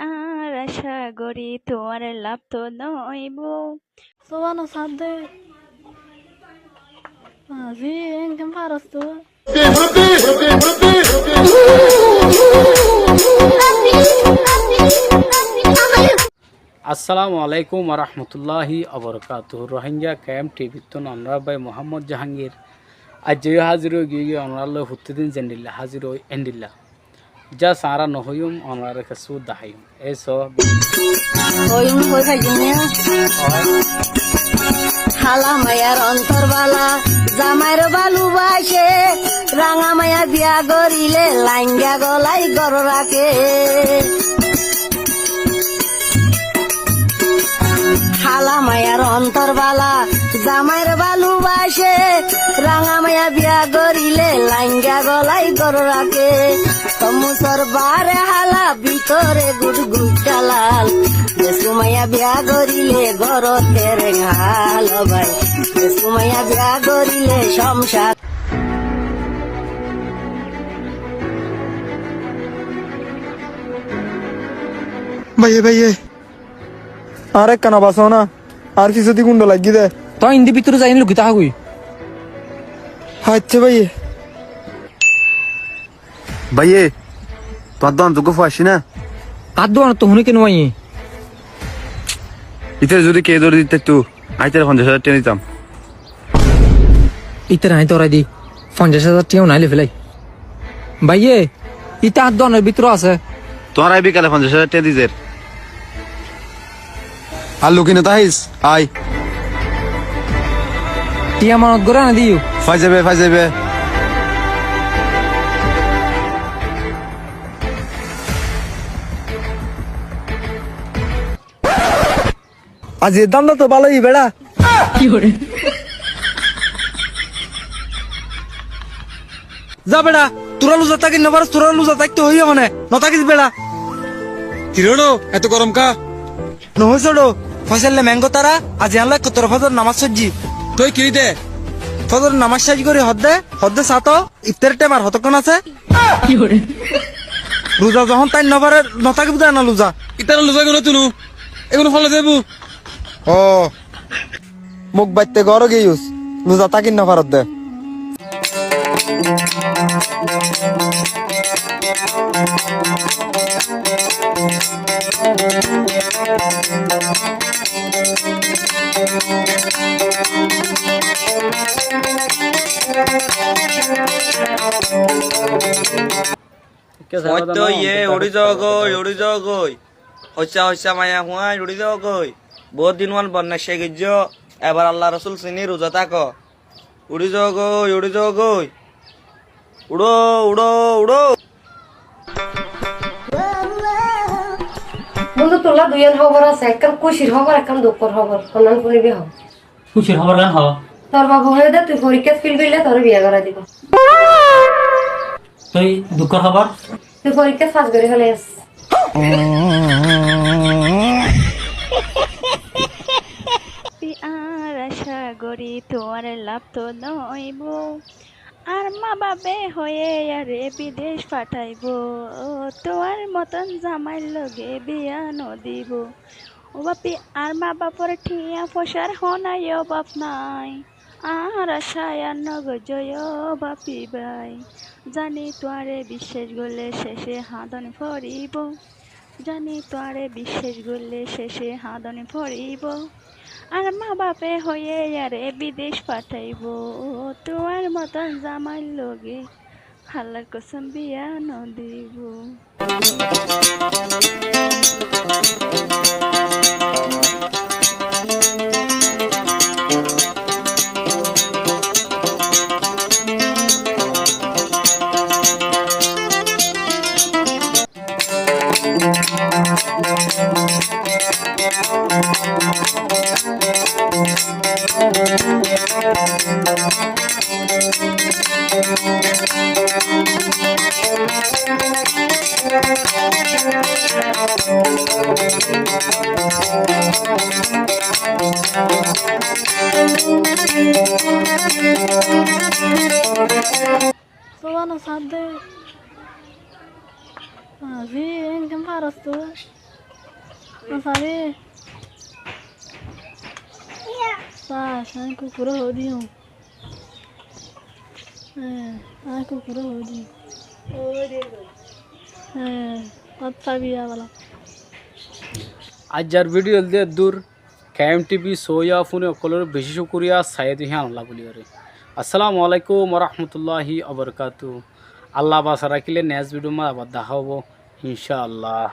আর আশা করি তোমার লাভ তো নইব সোয়ানো সাদে আজি এংকেম পারস্তো আসসালামু আলাইকুম ওরহমতুল্লাহি আবরকাতুহ রোহিঙ্গা ক্যাম্প টিভিতন আমরা ভাই মোহাম্মদ জাহাঙ্গীর আজ যে হাজির গিয়ে অনরাল হুত্তিদিন জেন্ডিল্লা হাজির এন্ডিল্লা যা সারা নহয়ুম অনরার কাছে দাহাইম এসো হালা মায়ার অন্তরবালা জামাইর বালু বাসে রাঙা মায়া বিয়া গরিলে লাইঙ্গা গলাই গর রাখে হালা মায়ার অন্তরবালা জামাইর বালু বাসে রাঙা মায়া বিয়া গরিলে লাইঙ্গা গলাই গর রাখে তমুসর বারে হালা ভিতরে গুড গুডালাল সুমাইয়া বিয়া গরিলে ঘর তেরে হাল ভাই সুমাইয়া বিয়া গরিলে সংসার ভাইয়ে ভাইয়ে আর এক কানা বাঁচাও না আর কিছু দি গুন্ড লাগি দে তো ইন্দি ভিতরে যাইনি লুকিতা হাগুই আচ্ছা ভাইয়ে ভাইয়ে তোর দন তোকে ফাঁসি না আর দোয়ান তো হুনে কেন আই ইতে যদি কে ধরে দিতে একটু আইতে 50,000 টেনে দিতাম ইতে নাই তোরাই দি 50,000 টিও নাইলে ফেলাই ভাইয়ে ইতে আর দনের ভিতরে আছে তোমার আই বিকালে 50,000 টেনে দিতে আর লুকিনে তাইস আই টিয়া মানত গড়া না দিও ফাই যাবে আজ এর দামটা তো ভালোই বেড়া কি করে যা বেড়া তোরা লুজা তাকি না পারস তোরা লুজা তাকতে হইয়া মানে নতাকিস বেড়া কিরোনো এত গরম কা নহই চড়ো ফসলে ম্যাঙ্গো তারা আজ আনলা তোর ফজর নামাজ সজ্জি তুই কিরি দে ফজর নামাজ সাজি করে হদ্দে সাতো ইফতার টাইম আর হতক্ষণ আছে কি করে রোজা যখন তাই নবারে নতাকি বুঝা না লুজা ইতার লুজা গুলো তুনু এগুলো ফলে দেবু ও মুখ বাইতে গড় গিয়েউস লুজা তাকি না পারত দে তো ইয়ে উড়ি যাও গই হইসা মায়া হুয়াই উড়ি যাও গই বহুত দিন মান বন্যা সে গেছ এবার আল্লাহ রসুল চিনি রোজা থাক উড়ি যাও গই উড়ো বন্ধু তোলা দুইজন খবর আছে একখান খুশির খবর একখান দুঃখর খবর সন্ধান করিবি হও খুশির খবর গান হও তোর বাবু হয়ে দে তুই পরীক্ষা ফেল করলে তোর বিয়া করা দিব তুই দুঃখর খবর তুই পরীক্ষা পাস করে ফেলে আস আর আশা করি তোমার লাভ তো নইব আর মা বাপে হয়ে আরে বিদেশ পাঠাইব তোমার মতন জামাই লগে বিয়া নদিব ও বাপি আর মা বাপর ঠিয়া ফসার হনাই বাপ নাই আর আশায় আর নগজয় বাপি ভাই জানি তোয়ারে বিশ্বাস করলে শেষে হাঁদন ফরিব জানি তোয়ারে বিশ্বাস করলে শেষে হাঁদন ফরিব আর মা বাপে হয়ে আরে বিদেশ পাঠাইব তোমার মতন জামাই লগে হাল্লার কসম বিয়া নদিব সোয়ানো সাদে আজি ইনকাম পারস তো সারে আমি কুকুর হো দিও আমি কুকুর হো দিও আচ্ছা বিয়া বলা আজ যার ভিডিও দিয়ে দূর কেএম টিভি সোয়া ফোনে অকলের বেশি শুক্রিয়া সাইদ হিয়ান আল্লাহ বলি করে আসসালামু আলাইকুম রহমতুল্লাহি আবরকাতু আল্লাহ বাসা রাখিলে নেক্সট ভিডিও মা আবার দেখা হবো ইনশাআল্লাহ।